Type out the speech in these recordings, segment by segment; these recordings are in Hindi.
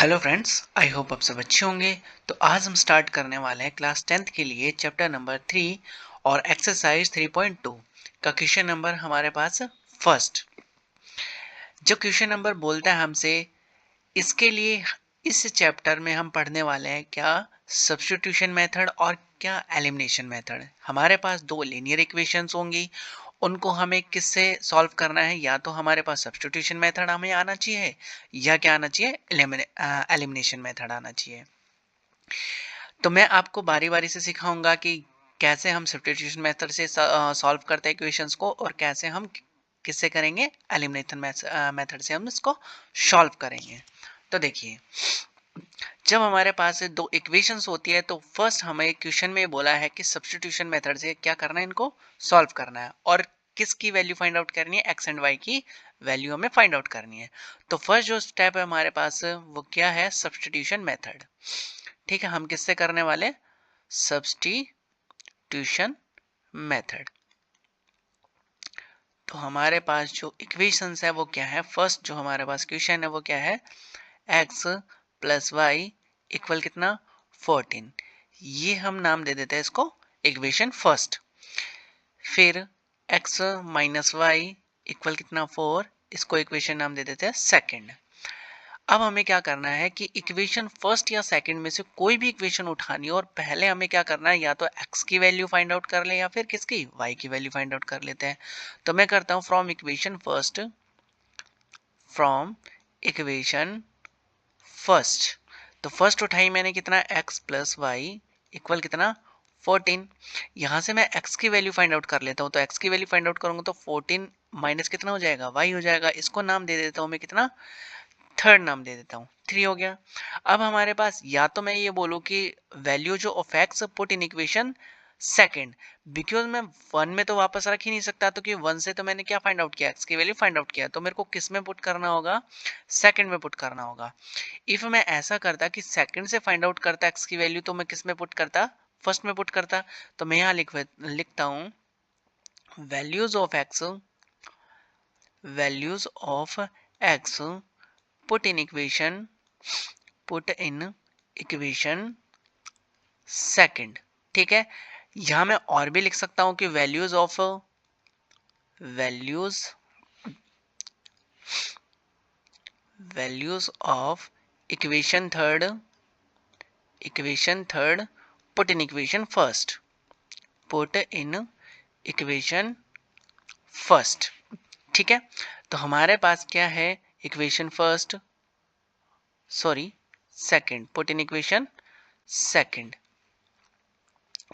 हेलो फ्रेंड्स, आई होप आप सब अच्छे होंगे। तो आज हम स्टार्ट करने वाले हैं क्लास 10th के लिए चैप्टर नंबर 3 और एक्सरसाइज 3.2 का क्वेश्चन नंबर हमारे पास फर्स्ट। जो क्वेश्चन नंबर बोलता है हमसे, इसके लिए इस चैप्टर में हम पढ़ने वाले हैं क्या सब्स्टिट्यूशन मेथड और क्या एलिमिनेशन मेथड। हमारे पास दो लीनियर इक्वेशंस होंगी, उनको हमें किससे सॉल्व करना है। या तो हमारे पास सब्स्टिट्यूशन मेथड हमें आना चाहिए या क्या आना चाहिए, एलिमिनेशन मेथड आना चाहिए। तो मैं आपको बारी बारी से सिखाऊंगा कि कैसे हम सब्स्टिट्यूशन मेथड से सॉल्व करते हैं इक्वेशंस को और कैसे हम किससे करेंगे, एलिमिनेशन मेथड से हम इसको सॉल्व करेंगे। तो देखिए, जब हमारे पास दो इक्वेशंस होती है तो फर्स्ट हमें क्वेश्चन में बोला है कि सब्स्टिट्यूशन मेथड से क्या करना है, इनको सॉल्व करना है। और किसकी वैल्यू फाइंड आउट करनी है, एक्स एंड वाई की वैल्यू हमें फाइंड आउट करनी है। तो फर्स्ट जो स्टेप है हमारे पास वो क्या है, सब्स्टिट्यूशन मेथड। ठीक है, हम किससे करने वाले, सब्स्टिट्यूशन मेथड। तो हमारे पास जो इक्वेशंस है वो क्या है, फर्स्ट जो हमारे पास क्वेश्चन है वो क्या है, x प्लस वाई इक्वल कितना 14। ये हम नाम दे देते हैं इसको इक्वेशन फर्स्ट। फिर x माइनस वाई इक्वल कितना 4, इसको इक्वेशन नाम दे देते हैं सेकंड। अब हमें क्या करना है कि इक्वेशन फर्स्ट या सेकंड में से कोई भी इक्वेशन उठानी है और पहले हमें क्या करना है, या तो x की वैल्यू फाइंड आउट कर ले या फिर किसकी, y की वैल्यू फाइंड आउट कर लेते हैं। तो मैं करता हूं from equation first, from equation first. तो फर्स्ट उठाई मैंने कितना, x प्लस वाई इक्वल कितना 14। यहां से मैं x की वैल्यू फाइंड आउट कर लेता हूं। तो x की वैल्यू फाइंड आउट करूंगा तो 14 माइनस कितना हो जाएगा, y हो जाएगा। इसको नाम दे देता हूं मैं कितना, थर्ड नाम दे देता हूँ, 3 हो गया। अब हमारे पास या तो मैं ये बोलूँ कि वैल्यू जो of x put in equation second, because मैं वन में तो वापस रख ही नहीं सकता, तो कि वन से तो मैंने क्या फाइंड आउट किया, एक्स की वैल्यू फाइंड आउट किया, तो मेरे को किस में पुट करना होगा, सेकंड में पुट करना होगा। इफ मैं ऐसा करता कि सेकंड से फाइंड आउट करता एक्स की वैल्यू, तो मैं किस में पुट करता, फर्स्ट में पुट करता। तो मैं यहाँ लिखता हूँ values of x, values of x put in equation, put in equation second. ठीक है, यहां मैं और भी लिख सकता हूं कि values of, values values of equation third, equation third put in equation first, put in equation first. ठीक है, तो हमारे पास क्या है, equation first, sorry second, put in equation second.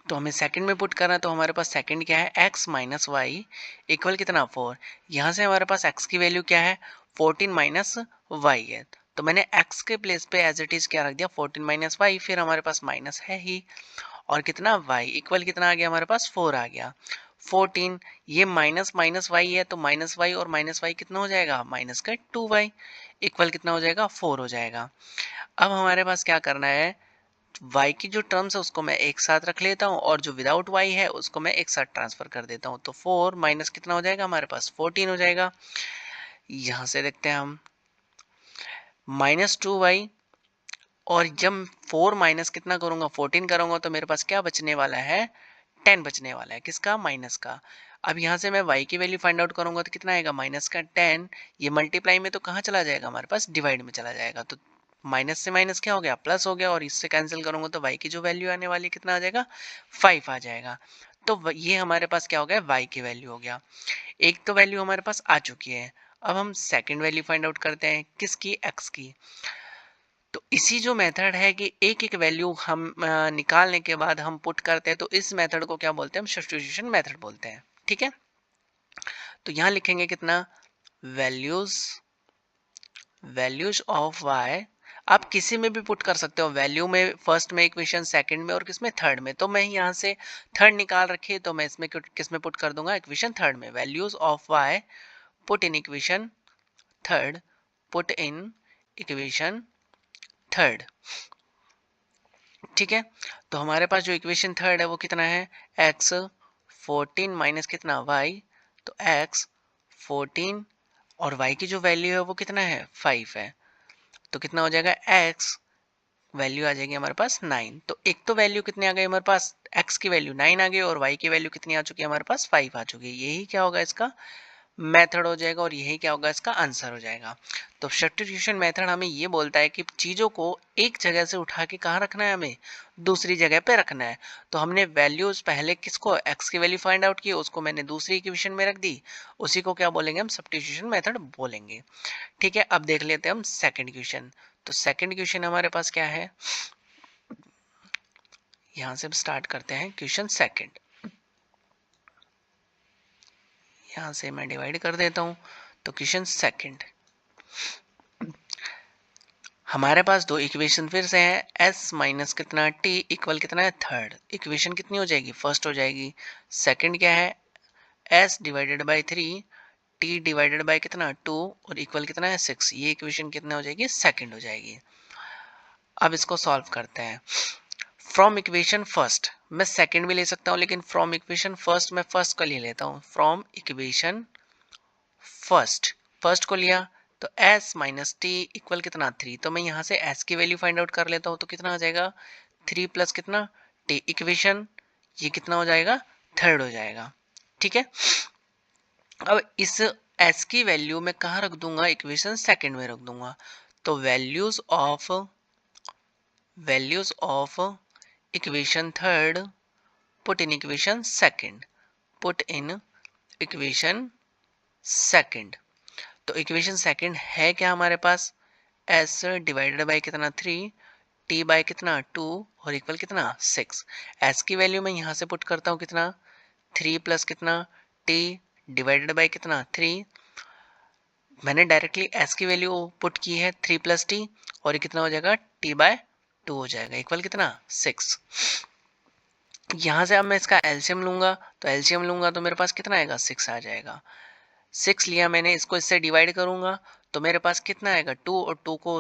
तो हमें सेकंड में पुट करना है, तो हमारे पास सेकंड क्या है, x माइनस वाई इक्वल कितना 4। यहाँ से हमारे पास x की वैल्यू क्या है, 14 माइनस वाई है। तो मैंने x के प्लेस पे एज इट इज क्या रख दिया, 14 माइनस वाई, फिर हमारे पास माइनस है ही, और कितना y इक्वल कितना आ गया हमारे पास 4 आ गया। 14, ये माइनस माइनस वाई है, तो माइनस वाई और माइनस वाई कितना हो जाएगा, माइनस का 2y इक्वल कितना हो जाएगा, 4 हो जाएगा। अब हमारे पास क्या करना है, y की जो टर्म्स है उसको मैं एक साथ रख लेता हूँ और जो विदाउट y है उसको मैं एक साथ ट्रांसफर कर देता हूँ। तो 4 माइनस कितना हो जाएगा हमारे पास, 14 हो जाएगा। यहाँ से देखते हैं हम, माइनस 2y, और जब 4 माइनस कितना करूंगा, 14 करूंगा, तो मेरे पास क्या बचने वाला है, 10 बचने वाला है, किसका, माइनस का। अब यहाँ से मैं y की वैल्यू फाइंड आउट करूंगा तो कितना आएगा, माइनस का 10। ये मल्टीप्लाई में तो कहाँ चला जाएगा, हमारे पास डिवाइड में चला जाएगा। तो माइनस से माइनस क्या हो गया, प्लस हो गया, और इससे कैंसिल करूंगा तो y की जो वैल्यू आने वाली कितना आ जाएगा, 5 आ जाएगा। तो ये हमारे पास क्या हो गया, y की वैल्यू हो गया। एक तो वैल्यू हमारे पास आ चुकी है। अब हम सेकंड वैल्यू फाइंड आउट करते हैं, किसकी, x की। तो इसी जो मेथड है कि एक एक वैल्यू हम निकालने के बाद हम पुट करते हैं, तो इस मेथड को क्या बोलते हैं, हम सब्स्टिट्यूशन मेथड बोलते हैं। ठीक है, तो यहां लिखेंगे कितना, वैल्यूज, वैल्यूज ऑफ y। आप किसी में भी पुट कर सकते हो, वैल्यू में फर्स्ट में इक्वेशन, सेकंड में, और किसमें, थर्ड में। तो मैं यहाँ से थर्ड निकाल रखी, तो मैं इसमें किस में पुट कर दूंगा, इक्वेशन थर्ड में। Values of y put in equation third, put in equation third. ठीक है, तो हमारे पास जो इक्वेशन थर्ड है वो कितना है, x 14 माइनस कितना y, तो x 14 और y की जो वैल्यू है वो कितना है, 5 है। तो कितना हो जाएगा x वैल्यू आ जाएगी हमारे पास 9। तो एक तो वैल्यू कितनी आ गई हमारे पास, x की वैल्यू 9 आ गई और y की वैल्यू कितनी आ चुकी है हमारे पास 5 आ चुकी है। यही क्या होगा इसका मेथड हो जाएगा और यही क्या होगा इसका आंसर हो जाएगा। तो सब्स्टिट्यूशन मेथड हमें ये बोलता है कि चीज़ों को एक जगह से उठा के कहाँ रखना है, हमें दूसरी जगह पे रखना है। तो हमने वैल्यूज पहले किसको x की वैल्यू फाइंड आउट की, उसको मैंने दूसरी इक्वेशन में रख दी, उसी को क्या बोलेंगे हम सब्स्टिट्यूशन मेथड बोलेंगे। ठीक है, अब देख लेते हैं हम सेकेंड क्वेश्चन। तो सेकेंड क्वेश्चन हमारे पास क्या है, यहाँ से स्टार्ट करते हैं क्वेश्चन सेकेंड। यहाँ से मैं डिवाइड कर देता हूँ। तो क्वेश्चन सेकेंड हमारे पास दो इक्वेशन फिर से है, s माइनस कितना t इक्वल कितना है थर्ड। इक्वेशन कितनी हो जाएगी, फर्स्ट हो जाएगी। सेकंड क्या है, s divided by 3 t divided by कितना 2 और इक्वल कितना है 6। ये इक्वेशन कितना हो जाएगी, सेकंड हो जाएगी। अब इसको सॉल्व करते हैं। फ्रॉम इक्वेशन फर्स्ट, मैं सेकंड भी ले सकता हूँ लेकिन फ्रॉम इक्वेशन फर्स्ट मैं फर्स्ट को ले लेता हूँ। फ्रॉम इक्वेशन फर्स्ट, फर्स्ट को लिया तो s माइनस टी इक्वल कितना 3। तो मैं यहाँ से s की वैल्यू फाइंड आउट कर लेता हूँ। तो कितना आ जाएगा 3 प्लस कितना t। इक्वेशन ये कितना हो जाएगा, थर्ड हो जाएगा। ठीक है, अब इस s की वैल्यू मैं कहाँ रख दूंगा, इक्वेशन सेकंड में रख दूंगा। तो values of equation third put in equation second, put in equation second. तो इक्वेशन सेकंड है क्या हमारे पास, s डिवाइडेड बाय कितना 3 t बाय कितना 2 और इक्वल कितना 6। s की वैल्यू मैं यहाँ से पुट करता हूँ कितना 3 प्लस कितना t डिवाइडेड बाय कितना 3। मैंने डायरेक्टली s की वैल्यू पुट की है 3 प्लस t और ये कितना हो जाएगा t बाय 2 हो जाएगा इक्वल कितना 6। यहाँ से अब मैं इसका एलसीएम लूंगा, तो एलसीएम लूंगा तो मेरे पास कितना आएगा 6 आ जाएगा। 6 लिया मैंने, इसको इससे डिवाइड करूंगा तो मेरे पास कितना आएगा 2 और 2 को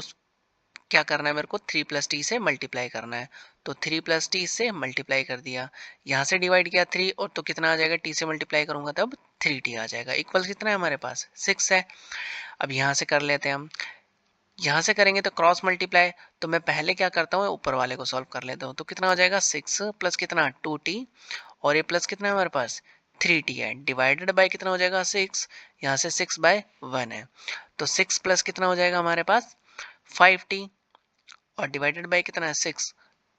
क्या करना है मेरे को 3 प्लस टी से मल्टीप्लाई करना है। तो 3 प्लस टी से मल्टीप्लाई कर दिया, यहाँ से डिवाइड किया 3 और तो कितना आ जाएगा टी से मल्टीप्लाई करूंगा तब 3t आ जाएगा इक्वल कितना है हमारे पास 6 है। अब यहाँ से कर लेते हैं हम, यहाँ से करेंगे तो क्रॉस मल्टीप्लाई। तो मैं पहले क्या करता हूँ ऊपर वाले को सॉल्व कर लेता हूँ। तो कितना हो जाएगा 6 प्लस कितना 2t और ये प्लस कितना है हमारे पास 3t है डिवाइडेड बाय कितना हो जाएगा 6, यहाँ से 6 बाय 1 है। तो 6 प्लस कितना हो जाएगा हमारे पास 5t और डिवाइडेड बाय कितना है 6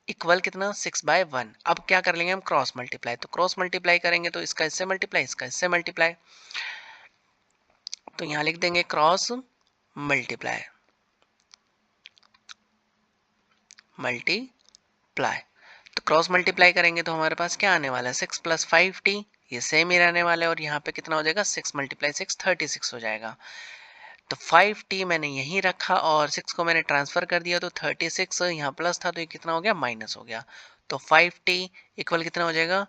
इक्वल कितना 6 बाय 1। अब क्या कर लेंगे हम क्रॉस मल्टीप्लाई। तो क्रॉस मल्टीप्लाई करेंगे तो इसका इससे मल्टीप्लाई, इसका इससे मल्टीप्लाई। तो यहाँ लिख देंगे क्रॉस मल्टीप्लाई, मल्टीप्लाई। तो क्रॉस मल्टीप्लाई करेंगे तो हमारे पास क्या आने वाला है 6 प्लस 5t, ये सेम ही रहने वाला है और यहाँ पे कितना हो जाएगा 6 मल्टीप्लाई 6 36 हो जाएगा। तो 5t मैंने यहीं रखा और 6 को मैंने ट्रांसफर कर दिया तो 36 यहाँ प्लस था तो ये कितना हो गया माइनस हो गया। तो 5t इक्वल कितना हो जाएगा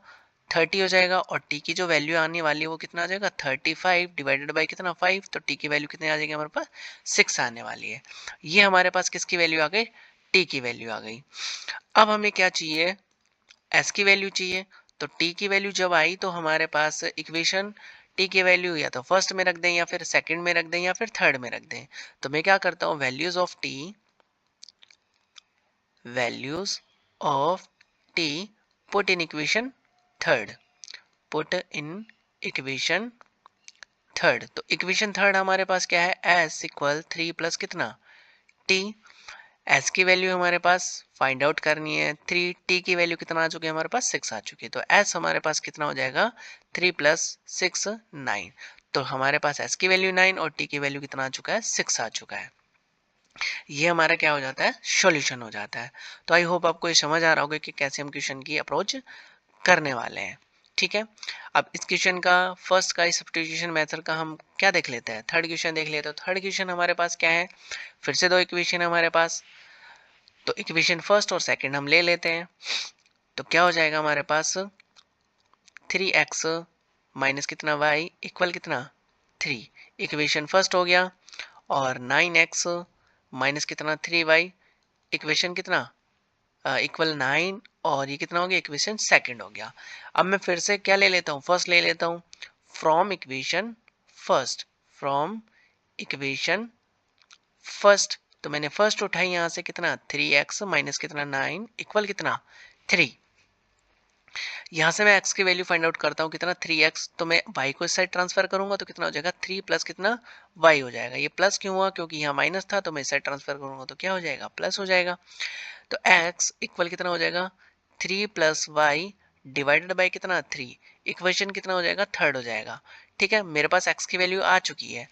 30 हो जाएगा और t की जो वैल्यू आने वाली है वो कितना आ जाएगा 35 डिवाइडेड बाय कितना 5। तो t की वैल्यू कितनी आ जाएगी हमारे पास 6 आने वाली है। ये हमारे पास किसकी वैल्यू आ गई, t की वैल्यू आ गई। अब हमें क्या चाहिए, s की वैल्यू चाहिए। तो t की वैल्यू जब आई तो हमारे पास इक्वेशन t की वैल्यू या तो फर्स्ट में रख दें या फिर सेकंड में रख दें या फिर थर्ड में रख दें। तो मैं क्या करता हूँ values of t put in equation third, put in equation third. तो इक्वेशन थर्ड हमारे पास क्या है s इक्वल 3 प्लस कितना t। s की वैल्यू हमारे पास फाइंड आउट करनी है 3, t की वैल्यू कितना आ चुकी है हमारे पास 6 आ चुकी है। तो s हमारे पास कितना हो जाएगा 3 प्लस 6 9। तो हमारे पास s की वैल्यू 9 और t की वैल्यू कितना आ चुका है 6 आ चुका है। ये हमारा क्या हो जाता है सॉल्यूशन हो जाता है। तो आई होप आपको ये समझ आ रहा होगा कि कैसे हम क्वेश्चन की अप्रोच करने वाले हैं। ठीक है, अब इस क्वेश्चन का फर्स्ट का सब्स्टिट्यूशन मेथड का हम क्या देख लेते हैं, थर्ड क्वेश्चन देख लेते हैं। थर्ड क्वेश्चन हमारे पास क्या है, फिर से दो इक्वेशन हमारे पास। तो इक्वेशन फर्स्ट और सेकंड हम ले लेते हैं। तो क्या हो जाएगा हमारे पास 3x माइनस कितना y इक्वल कितना 3। इक्वेशन फर्स्ट हो गया और 9x माइनस कितना 3y इक्वेशन कितना इक्वल 9 और ये कितना हो गया इक्वेशन सेकंड हो गया। अब मैं फिर से क्या ले लेता हूँ, फर्स्ट ले लेता हूँ from equation first, from equation first तो मैंने फर्स्ट उठाई यहाँ से कितना 3x माइनस कितना 9 इक्वल कितना 3। यहाँ से मैं x की वैल्यू फाइंड आउट करता हूँ कितना 3x, तो मैं y को इस साइड ट्रांसफर करूंगा तो कितना हो जाएगा 3 प्लस कितना y हो जाएगा। ये प्लस क्यों हुआ, क्योंकि यहाँ माइनस था, तो मैं इस साइड ट्रांसफर करूंगा तो क्या हो जाएगा प्लस हो जाएगा। तो x इक्वल कितना हो जाएगा 3 प्लस वाई डिवाइडेड बाई कितना 3। इक्वेशन कितना हो जाएगा थर्ड हो जाएगा। ठीक है, मेरे पास x की वैल्यू आ चुकी है।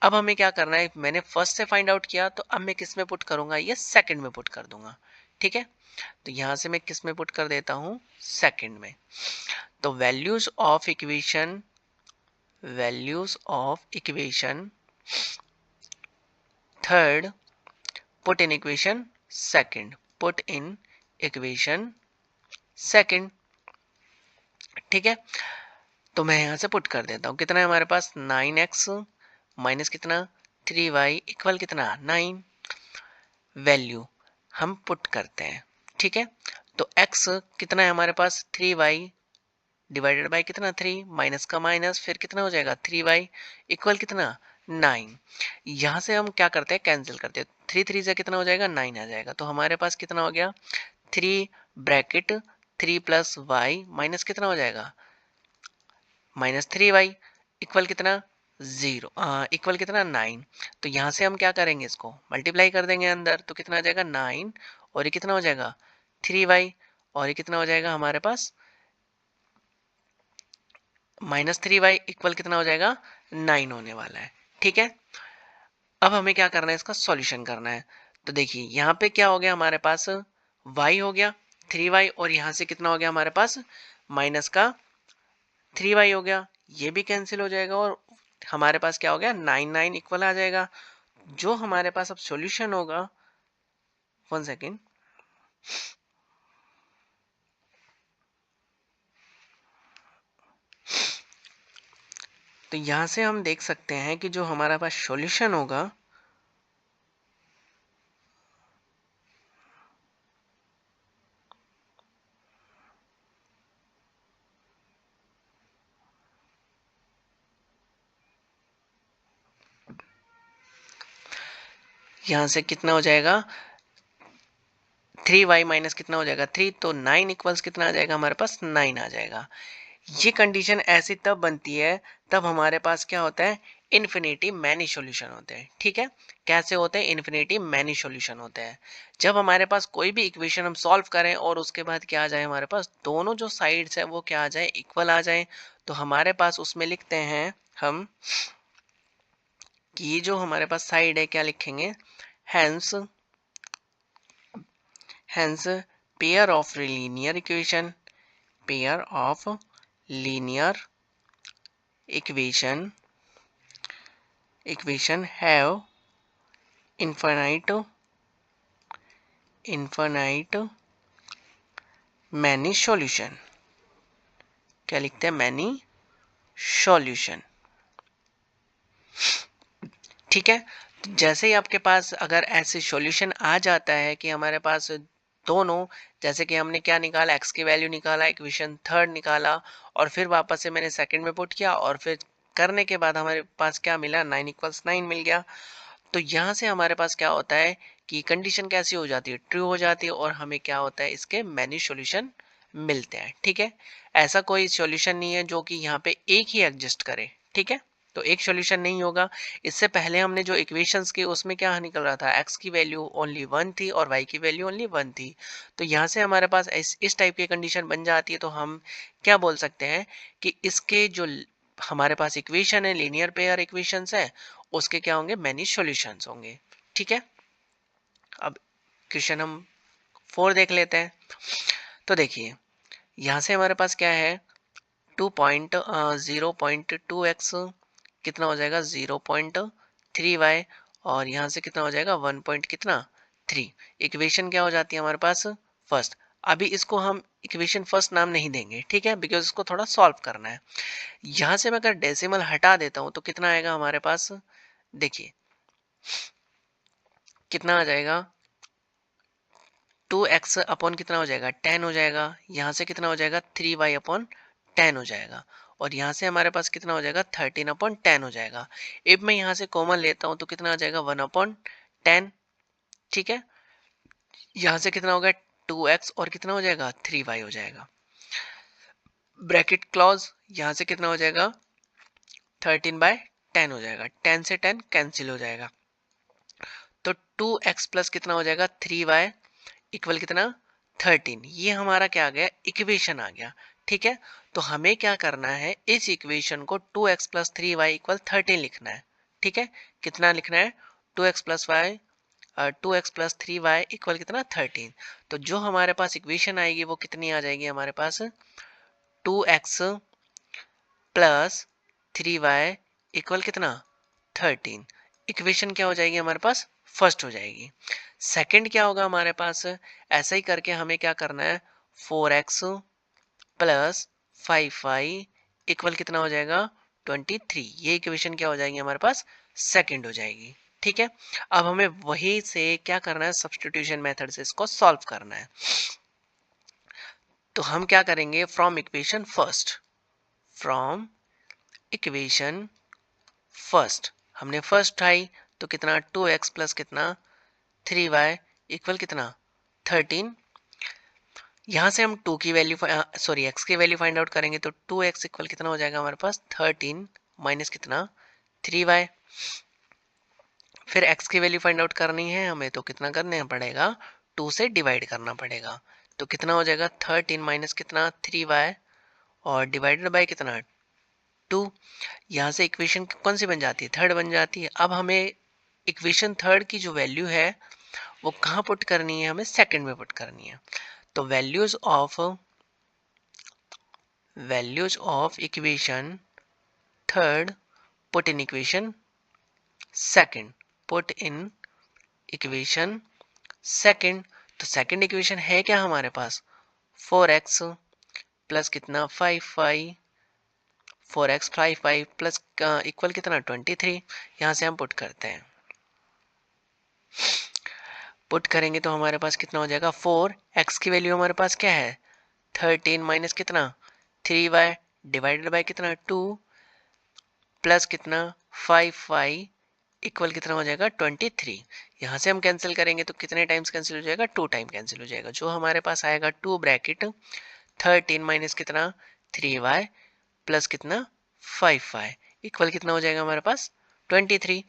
अब हमें क्या करना है, मैंने फर्स्ट से फाइंड आउट किया तो अब मैं किस में पुट करूंगा, ये सेकंड में पुट कर दूंगा। ठीक है, तो यहां से मैं किस में पुट कर देता हूं, सेकंड में। तो values of equation third put in equation second, put in equation second. ठीक है, तो मैं यहां से पुट कर देता हूं, कितना है हमारे पास 9x माइनस कितना 3y इक्वल कितना 9। वैल्यू हम पुट करते हैं। ठीक है, तो x कितना है हमारे पास 3y डिवाइडेड बाय कितना 3, माइनस का माइनस फिर कितना हो जाएगा 3y इक्वल कितना 9। यहाँ से हम क्या करते हैं, कैंसिल करते हैं, 3 3 से कितना हो जाएगा 9 आ जाएगा। तो हमारे पास कितना हो गया 3 ब्रैकेट 3 प्लस वाई माइनस कितना हो जाएगा माइनस 3y इक्वल कितना 0 इक्वल कितना 9। तो यहाँ से हम क्या करेंगे, इसको मल्टीप्लाई कर देंगे अंदर, तो कितना आ जाएगा 9 और ये कितना हो जाएगा 3y और ये कितना हो जाएगा हमारे पास माइनस 3y इक्वल कितना हो जाएगा 9 होने वाला है। ठीक है, अब हमें क्या करना है, इसका सॉल्यूशन करना है। तो देखिए यहाँ पे क्या हो गया हमारे पास y हो गया 3y और यहाँ से कितना हो गया हमारे पास माइनस का 3y हो गया, ये भी कैंसिल हो जाएगा और हमारे पास क्या हो गया 9 9 इक्वल आ जाएगा। जो हमारे पास अब सॉल्यूशन होगा, 1 सेकेंड, तो यहां से हम देख सकते हैं कि जो हमारा पास सॉल्यूशन होगा यहां से कितना हो जाएगा 3y माइनस कितना हो जाएगा 3, तो 9 इक्वल्स कितना आ जाएगा हमारे पास 9 आ जाएगा। ये कंडीशन ऐसी तब बनती है तब हमारे पास क्या होता है इन्फिनिटी मैनी सॉल्यूशन होते हैं। ठीक है, कैसे होते हैं इन्फिनिटी मैनी सॉल्यूशन होते हैं, जब हमारे पास कोई भी इक्वेशन हम सॉल्व करें और उसके बाद क्या आ जाए हमारे पास दोनों जो साइड्स है वो क्या आ जाए इक्वल आ जाए। तो हमारे पास उसमें लिखते हैं हम कि ये जो हमारे पास साइड है क्या लिखेंगे, hence hence pair of linear equation, pair of linear equation have infinite many solution। क्या लिखते हैं many solution। ठीक है, जैसे ही आपके पास अगर ऐसे सॉल्यूशन आ जाता है कि हमारे पास दोनों, जैसे कि हमने क्या निकाला x की वैल्यू निकाला, इक्वेशन थर्ड निकाला और फिर वापस से मैंने सेकंड में पुट किया और फिर करने के बाद हमारे पास क्या मिला 9 इक्वल्स 9 मिल गया। तो यहाँ से हमारे पास क्या होता है कि कंडीशन कैसी हो जाती है ट्रू हो जाती है और हमें क्या होता है इसके मैनी सॉल्यूशन मिलते हैं। ठीक है, ऐसा कोई सॉल्यूशन नहीं है जो कि यहाँ पे एक ही एग्जिस्ट करे। ठीक है, तो एक सॉल्यूशन नहीं होगा। इससे पहले हमने जो इक्वेशंस की उसमें क्या निकल रहा था x की वैल्यू ओनली 1 थी और y की वैल्यू ओनली 1 थी। तो यहाँ से हमारे पास इस टाइप की कंडीशन बन जाती है। तो हम क्या बोल सकते हैं कि इसके जो हमारे पास इक्वेशन है लीनियर पेयर इक्वेशंस है उसके क्या होंगे मैनी सॉल्यूशंस होंगे। ठीक है, अब क्वेश्चन हम 4 देख लेते हैं। तो देखिए यहाँ से हमारे पास क्या है 0.2x कितना हो जाएगा 0.3y और यहाँ से कितना हो जाएगा 1 पॉइंट कितना 3। इक्वेशन क्या हो जाती है हमारे पास फर्स्ट। अभी इसको हम इक्वेशन फर्स्ट नाम नहीं देंगे, ठीक है, बिकॉज इसको थोड़ा सॉल्व करना है। यहाँ से मैं अगर डेसिमल हटा देता हूँ तो कितना आएगा हमारे पास, देखिए कितना आ जाएगा 2x अपॉन कितना हो जाएगा 10 हो जाएगा, यहाँ से कितना हो जाएगा 3y अपॉन 10 हो जाएगा और यहाँ से हमारे पास कितना हो जाएगा 13 अपॉन 10 हो जाएगा। अब मैं यहाँ से कॉमन लेता हूँ तो कितना आ जाएगा 1 अपॉन 10। ठीक है, यहाँ से कितना हो गया 2x और कितना हो जाएगा 3y हो जाएगा, ब्रैकेट क्लॉज, यहाँ से कितना हो जाएगा 13/10 हो जाएगा, 10 से 10 कैंसिल हो जाएगा, तो 2x प्लस कितना हो जाएगा 3y इक्वल कितना 13। ये हमारा क्या आ गया, इक्वेशन आ गया। ठीक है, तो हमें क्या करना है, इस इक्वेशन को 2x प्लस 3y इक्वल 13 लिखना है। ठीक है, कितना लिखना है 2x plus Y 2x plus 3y equal कितना 13। तो जो हमारे पास इक्वेशन आएगी वो कितनी आ जाएगी हमारे पास 2x प्लस 3y इक्वल कितना 13। इक्वेशन क्या हो जाएगी हमारे पास, फर्स्ट हो जाएगी। सेकंड क्या होगा हमारे पास, ऐसा ही करके हमें क्या करना है 4x प्लस 5y इक्वल कितना हो जाएगा 23। ये इक्वेशन क्या हो जाएगी हमारे पास, सेकंड हो जाएगी। ठीक है, अब हमें वही से क्या करना है, सब्स्टिट्यूशन मेथड से इसको सॉल्व करना है। तो हम क्या करेंगे, from equation first, from equation first, हमने फर्स्ट उठाई तो कितना 2x प्लस कितना 3y इक्वल कितना 13। यहाँ से हम 2 की वैल्यू सॉरी x की वैल्यू फाइंड आउट करेंगे तो 2x इक्वल कितना हो जाएगा हमारे पास 13 माइनस कितना 3y। फिर x की वैल्यू फाइंड आउट करनी है हमें तो कितना करना पड़ेगा 2 से डिवाइड करना पड़ेगा, तो कितना हो जाएगा 13 माइनस कितना 3y और डिवाइडेड बाय कितना 2। यहाँ से इक्वेशन कौन सी बन जाती है, थर्ड बन जाती है। अब हमें इक्वेशन थर्ड की जो वैल्यू है वो कहाँ पुट करनी है, हमें सेकंड में पुट करनी है। तो values of equation third put in equation second, put in equation second. तो सेकंड इक्वेशन है क्या हमारे पास 4x प्लस कितना 5y, 4x 5y plus equal कितना 23। यहाँ से हम पुट करते हैं, पुट करेंगे तो हमारे पास कितना हो जाएगा 4x की वैल्यू हमारे पास क्या है 13 माइनस कितना 3y डिवाइडेड बाय कितना 2 प्लस कितना 5y इक्वल कितना हो जाएगा 23। यहाँ से हम कैंसिल करेंगे तो कितने टाइम्स कैंसिल हो जाएगा 2 टाइम कैंसिल हो जाएगा, जो हमारे पास आएगा 2 ब्रैकेट 13 माइनस कितना 3y प्लस कितना 5y इक्वल कितना हो जाएगा हमारे पास 23।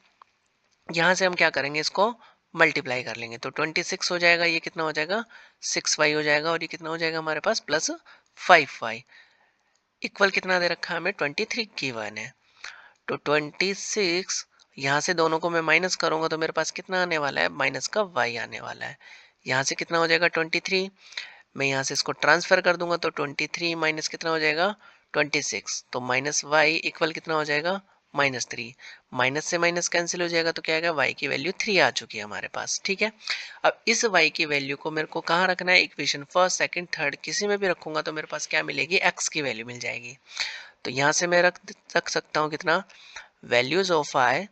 यहाँ से हम क्या करेंगे, इसको मल्टीप्लाई कर लेंगे तो 26 हो जाएगा, ये कितना हो जाएगा 6y हो जाएगा और ये कितना हो जाएगा हमारे पास प्लस 5y इक्वल कितना दे रखा है हमें 23 की वन है। तो 26 यहाँ से दोनों को मैं माइनस करूंगा तो मेरे पास कितना आने वाला है माइनस का y आने वाला है। यहाँ से कितना हो जाएगा 23, मैं यहाँ से इसको ट्रांसफर कर दूंगा तो 23 माइनस कितना हो जाएगा 26, तो माइनस y इक्वल कितना हो जाएगा -3। माइनस से माइनस कैंसिल हो जाएगा तो क्या आएगा y की वैल्यू 3 आ चुकी है हमारे पास। ठीक है, अब इस y की वैल्यू को मेरे को कहाँ रखना है, इक्वेशन फर्स्ट सेकंड थर्ड किसी में भी रखूंगा तो मेरे पास क्या मिलेगी x की वैल्यू मिल जाएगी। तो यहाँ से मैं रख सकता हूँ कितना values of y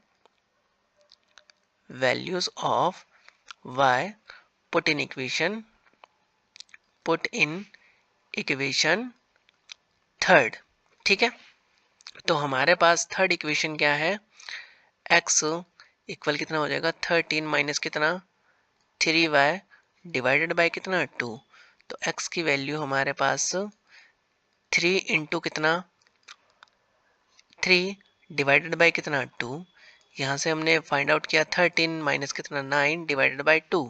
put in equation third. ठीक है, तो हमारे पास थर्ड इक्वेशन क्या है, x इक्वल कितना हो जाएगा 13 माइनस कितना 3y डिवाइडेड बाय कितना 2। तो x की वैल्यू हमारे पास 3 इंटू कितना 3 डिवाइडेड बाय कितना 2। यहाँ से हमने फाइंड आउट किया 13 माइनस कितना 9 डिवाइडेड बाय 2।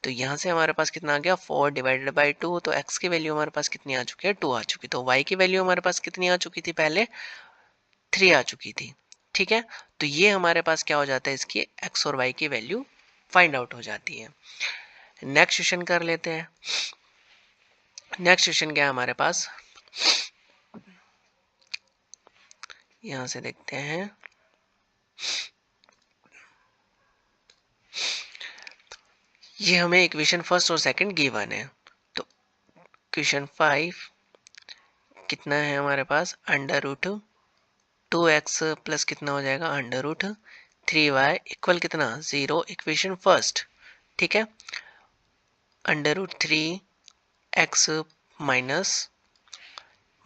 तो यहाँ से हमारे पास कितना आ गया 4 डिवाइडेड बाय 2। तो x की वैल्यू हमारे पास कितनी आ चुकी है 2 आ चुकी। तो y की वैल्यू हमारे पास कितनी आ चुकी थी, पहले 3 आ चुकी थी। ठीक है, तो ये हमारे पास क्या हो जाता है, इसकी x और y की वैल्यू फाइंड आउट हो जाती है। नेक्स्ट क्वेश्चन कर लेते हैं। नेक्स्ट क्वेश्चन क्या है हमारे पास, यहां से देखते हैं। ये हमें इक्वेशन फर्स्ट और सेकंड गिवन है। तो क्वेश्चन 5 कितना है हमारे पास, अंडर रूट 2x प्लस कितना हो जाएगा अंडर रूट 3y इक्वल कितना 0, इक्वेशन फर्स्ट। ठीक है, अंडर रूट 3x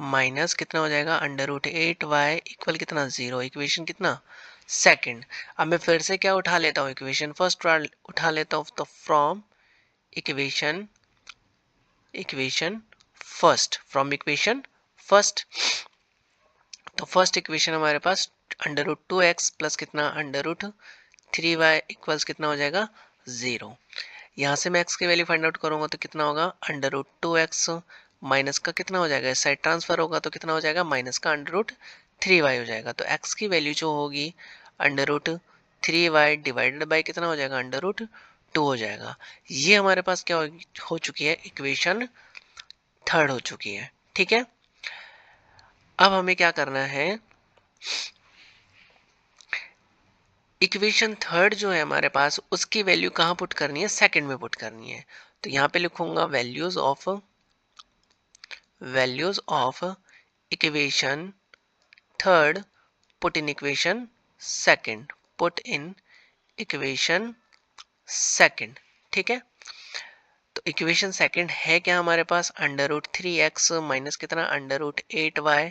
माइनस कितना हो जाएगा अंडर रूट 8y इक्वल कितना 0, इक्वेशन कितना सेकंड। अब मैं फिर से क्या उठा लेता हूँ, इक्वेशन फर्स्ट उठा लेता हूँ, तो from equation first, from equation first. तो फर्स्ट इक्वेशन हमारे पास अंडर रूट 2x प्लस कितना अंडर रूट 3y इक्वल्स कितना हो जाएगा 0। यहाँ से मैं x की वैल्यू फाइंड आउट करूंगा तो कितना होगा अंडर रूट 2x माइनस का कितना हो जाएगा, इस साइड ट्रांसफर होगा तो कितना हो जाएगा माइनस का अंडर रूट 3y हो जाएगा। तो x की वैल्यू जो होगी under root 3y divided by कितना हो जाएगा अंडर रूट 2 हो जाएगा। ये हमारे पास क्या हो चुकी है, इक्वेशन थर्ड हो चुकी है। ठीक है, अब हमें क्या करना है, इक्वेशन थर्ड जो है हमारे पास उसकी वैल्यू कहाँ पुट करनी है, सेकंड में पुट करनी है। तो यहाँ पे लिखूंगा values of equation third put in equation second, put in equation second. ठीक है, तो इक्वेशन सेकंड है क्या हमारे पास अंडर रूट 3x माइनस कितना अंडर रूट 8y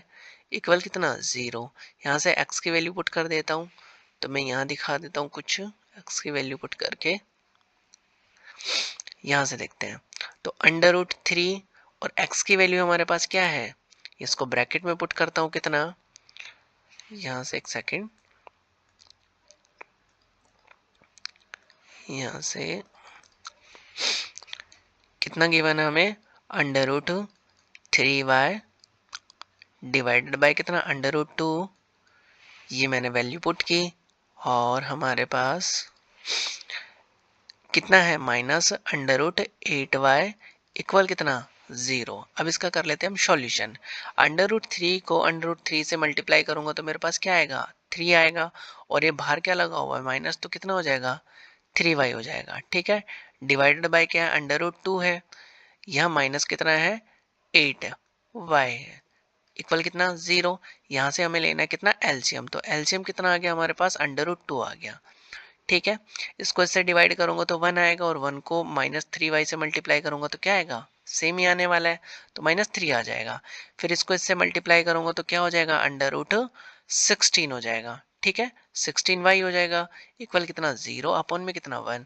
इक्वल कितना 0। यहाँ से x की वैल्यू पुट कर देता हूँ, तो मैं यहाँ दिखा देता हूँ कुछ x की वैल्यू पुट करके, यहाँ से देखते हैं। तो अंडर रूट 3 और x की वैल्यू हमारे पास क्या है, इसको ब्रैकेट में पुट करता हूँ कितना, यहाँ से एक सेकेंड, यहाँ से कितना गिवन है हमें under root 3y divided by कितना अंडर रूट 2, ये मैंने वैल्यू पुट की और हमारे पास कितना है minus under root 8y equal कितना 0। अब इसका कर लेते हैं हम सॉल्यूशन। अंडर रूट 3 को अंडर रूट 3 से मल्टीप्लाई करूंगा तो मेरे पास क्या आएगा 3 आएगा, और ये बाहर क्या लगा हुआ है माइनस, तो कितना हो जाएगा 3y हो जाएगा। ठीक है, डिवाइडेड बाय क्या है अंडर रूट 2 है, यहाँ माइनस कितना है 8y है इक्वल कितना 0। यहाँ से हमें लेना है कितना एलसीएम, तो एलसीएम कितना आ गया हमारे पास अंडर रूट 2 आ गया। ठीक है, इसको इससे डिवाइड करूंगा तो 1 आएगा, और 1 को माइनस 3y से मल्टीप्लाई करूंगा तो क्या आएगा सेम ही आने वाला है, तो माइनस 3 आ जाएगा। फिर इसको इससे मल्टीप्लाई करूंगा तो क्या हो जाएगा अंडर रूट 16 हो जाएगा। ठीक है, 16y हो जाएगा इक्वल कितना 0 अपॉन में कितना 1।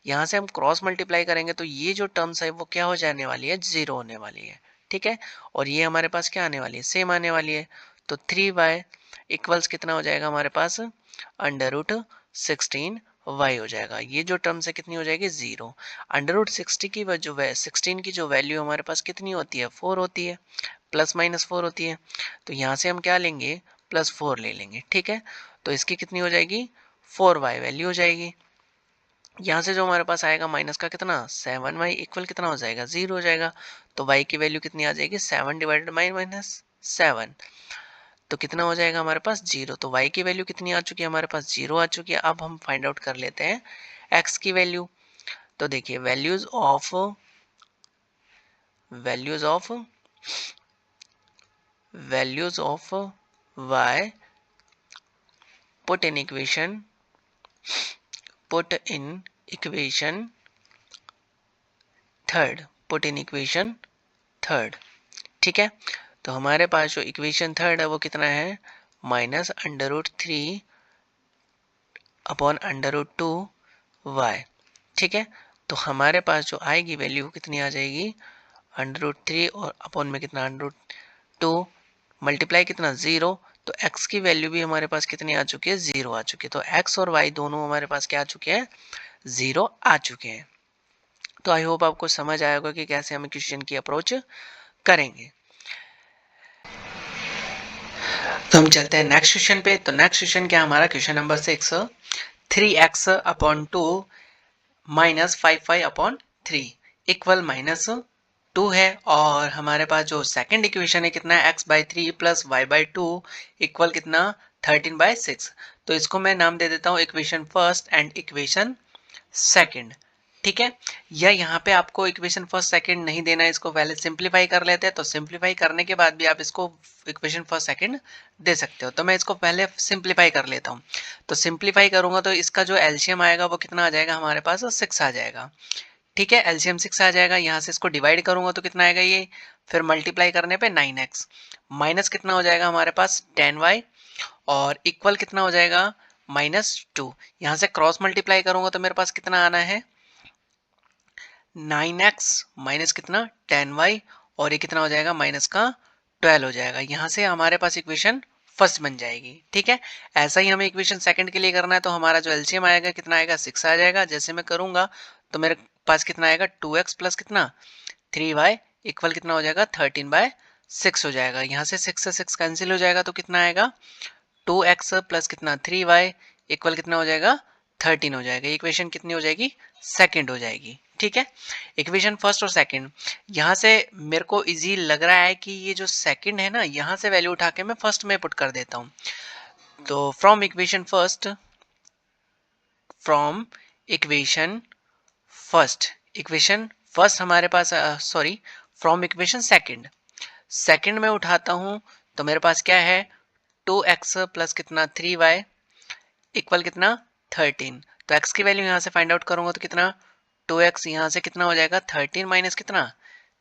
यहाँ से हम क्रॉस मल्टीप्लाई करेंगे तो ये जो टर्म्स है वो क्या हो जाने वाली है 0 होने वाली है। ठीक है, और ये हमारे पास क्या आने वाली है सेम आने वाली है, तो 3y इक्वल्स कितना हो जाएगा हमारे पास अंडर रूट 16y हो जाएगा। ये जो टर्म्स है कितनी हो जाएगी 0। अंडर रूट 16 की जो वैल्यू हमारे पास कितनी होती है 4 होती है, प्लस माइनस 4 होती है, तो यहाँ से हम क्या लेंगे प्लस 4 ले लेंगे। ठीक है, तो इसकी कितनी हो जाएगी 4y वैल्यू हो जाएगी। यहाँ से जो हमारे पास आएगा माइनस का कितना 7y इक्वल कितना हो जाएगा 0 हो जाएगा, तो y की वैल्यू कितनी आ जाएगी 7 डिवाइडेड बाई माइनस 7, तो कितना हो जाएगा हमारे पास 0। तो y की वैल्यू कितनी आ चुकी है हमारे पास 0 आ चुकी है। अब हम फाइंड आउट कर लेते हैं x की वैल्यू। तो देखिए values of y put in equation third. ठीक है, तो हमारे पास जो इक्वेशन थर्ड है वो कितना है minus under root 3 upon under root 2y। ठीक है, तो हमारे पास जो आएगी वैल्यू कितनी आ जाएगी अंडर रूट 3 और अपॉन में कितना अंडर रूट 2 मल्टीप्लाई कितना 0, तो x की वैल्यू भी हमारे पास कितनी आ चुकी है 0 आ चुकी है। तो x और y दोनों हमारे पास क्या आ चुके हैं 0 आ चुके हैं। तो आई होप आपको समझ आया होगा कि कैसे हम क्वेश्चन की अप्रोच करेंगे। तो हम चलते हैं नेक्स्ट क्वेश्चन पे। तो नेक्स्ट क्वेश्चन क्या हमारा question number 6, 3x upon 2 minus 5y upon 3 equal minus 2 है, और हमारे पास जो सेकंड इक्वेशन है कितना है x by 3 plus y by 2 equal कितना 13 बाई 6। तो इसको मैं नाम दे देता हूँ equation first and equation second. ठीक है, या यहाँ पे आपको इक्वेशन फर्स्ट सेकंड नहीं देना है, इसको पहले सिंप्लीफाई कर लेते हैं, तो सिंप्लीफाई करने के बाद भी आप इसको इक्वेशन फर्स्ट सेकंड दे सकते हो। तो मैं इसको पहले सिंप्लीफाई कर लेता हूँ। तो सिंप्लीफाई करूंगा तो इसका जो एलसीएम आएगा वो कितना आ जाएगा हमारे पास 6 आ जाएगा। ठीक है, एलसीएम 6 आ जाएगा। यहाँ से इसको डिवाइड करूंगा तो कितना आएगा ये, फिर मल्टीप्लाई करने पे 9x माइनस कितना हो जाएगा हमारे पास 10y और इक्वल कितना हो जाएगा -2। यहाँ से क्रॉस मल्टीप्लाई करूंगा तो मेरे पास कितना आना है 9x माइनस कितना 10y, और ये कितना हो जाएगा माइनस का 12 हो जाएगा। यहाँ से हमारे पास इक्वेशन फर्स्ट बन जाएगी। ठीक है, ऐसा ही हमें इक्वेशन सेकंड के लिए करना है, तो हमारा जो एलसीएम आएगा कितना आएगा 6 आ जाएगा। जैसे मैं करूंगा तो मेरे पास कितना आएगा 2x प्लस कितना 3y इक्वल कितना हो जाएगा 13/6 हो जाएगा। यहाँ से 6 से 6 कैंसिल हो जाएगा तो कितना आएगा 2x प्लस कितना 3y इक्वल कितना हो जाएगा 13 हो जाएगा। इक्वेशन कितनी हो जाएगी सेकंड हो जाएगी। ठीक है, इक्वेशन फर्स्ट और सेकंड। यहाँ से मेरे को इजी लग रहा है कि ये जो सेकंड है ना, यहाँ से वैल्यू उठा के मैं फर्स्ट में पुट कर देता हूँ। तो from equation first equation first हमारे पास सॉरी फ्रॉम इक्वेशन सेकंड में उठाता हूँ तो मेरे पास क्या है 2x प्लस कितना 3y इक्वल कितना 13। तो x की वैल्यू यहाँ से फाइंड आउट करूंगा तो कितना 2x यहाँ से कितना हो जाएगा 13 माइनस कितना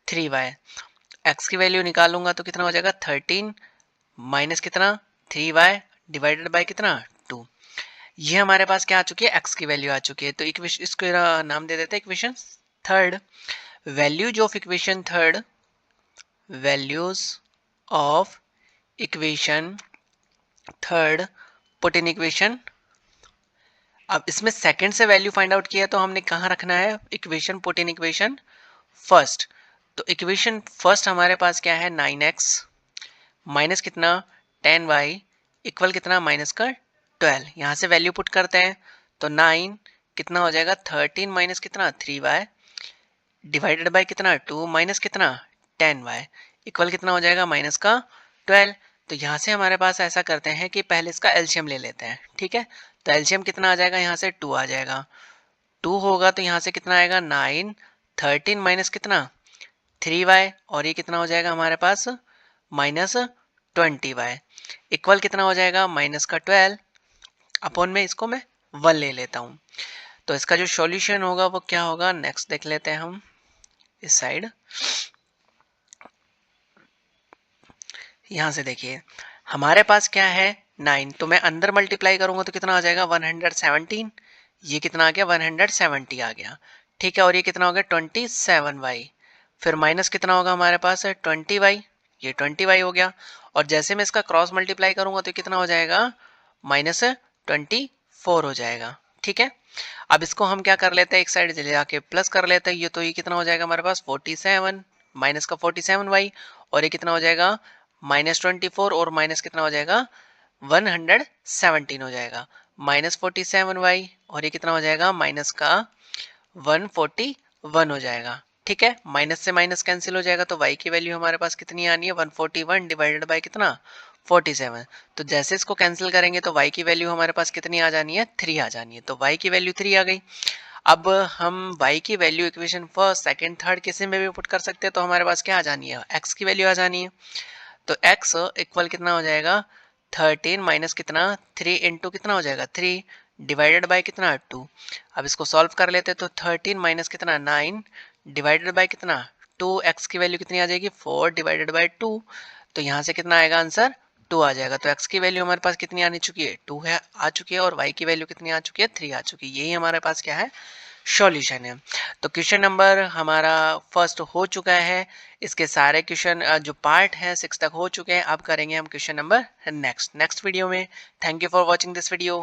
3y। x की वैल्यू निकालूंगा तो कितना हो जाएगा 13 माइनस कितना 3y डिवाइडेड बाय कितना 2। ये हमारे पास क्या आ चुकी है x की वैल्यू आ चुकी है। तो इक्वेशन इसको नाम दे देते हैं equation third. Values of equation third, values of equation third put in equation. अब इसमें सेकंड से वैल्यू फाइंड आउट किया तो हमने कहाँ रखना है equation put in equation first. तो इक्वेशन फर्स्ट हमारे पास क्या है 9x माइनस कितना 10y इक्वल कितना माइनस का 12। यहाँ से वैल्यू पुट करते हैं तो 9 कितना हो जाएगा 13 माइनस कितना 3y डिवाइडेड बाय कितना 2 माइनस कितना 10y इक्वल कितना हो जाएगा माइनस का 12। तो यहाँ से हमारे पास ऐसा करते हैं कि पहले इसका एलसीएम ले लेते हैं। ठीक है, तो एलसीएम कितना आ जाएगा यहाँ से 2 आ जाएगा। 2 होगा तो यहाँ से कितना आएगा 9 13 माइनस कितना 3y और ये कितना हो जाएगा हमारे पास माइनस 20y इक्वल कितना हो जाएगा माइनस का 12 अपॉन में इसको मैं 1 ले लेता हूँ। तो इसका जो सॉल्यूशन होगा वो क्या होगा नेक्स्ट देख लेते हैं हम इस साइड। यहाँ से देखिए हमारे पास क्या है 9, तो मैं अंदर मल्टीप्लाई करूंगा तो कितना आ जाएगा 117। ये कितना आ गया 170 आ गया। ठीक है, और ये कितना हो गया 27y। फिर माइनस कितना होगा हमारे पास है 20y, ये 20y हो गया। और जैसे मैं इसका क्रॉस मल्टीप्लाई करूंगा तो कितना हो जाएगा -24 हो जाएगा। ठीक है, अब इसको हम क्या कर लेते हैं एक साइड ले जाके प्लस कर लेते हैं। ये तो ये कितना हो जाएगा हमारे पास 47 माइनस का 47y और ये कितना हो जाएगा -24 और माइनस कितना हो जाएगा 117 हो जाएगा -47y और ये कितना हो जाएगा माइनस का 141 हो जाएगा। ठीक है, माइनस से माइनस कैंसिल हो जाएगा तो y की वैल्यू हमारे पास कितनी आनी है 141 डिवाइडेड बाय कितना 47। तो जैसे इसको कैंसिल करेंगे तो y की वैल्यू हमारे पास कितनी आ जानी है 3 आ जानी है। तो y की वैल्यू 3 आ गई। अब हम y की value equation first second third किसी में भी पुट कर सकते हैं। तो हमारे पास क्या आ जानी है x की वैल्यू आ जानी है। तो x इक्वल कितना हो जाएगा 13 माइनस कितना 3 इंटू कितना हो जाएगा 3 डिवाइडेड बाय कितना 2। अब इसको सॉल्व कर लेते हैं तो 13 माइनस कितना 9 डिवाइडेड बाय कितना 2। x की वैल्यू कितनी आ जाएगी 4 डिवाइडेड बाय 2। तो यहाँ से कितना आएगा आंसर 2 आ जाएगा। तो x की वैल्यू हमारे पास कितनी आनी चुकी है 2 है आ चुकी है और y की वैल्यू कितनी आ चुकी है 3 आ चुकी है। यही हमारे पास क्या है सॉल्यूशन है। तो क्वेश्चन नंबर हमारा फर्स्ट हो चुका है। इसके सारे क्वेश्चन जो पार्ट है 6 तक हो चुके हैं। अब करेंगे हम क्वेश्चन नंबर नेक्स्ट वीडियो में। Thank you for watching this video.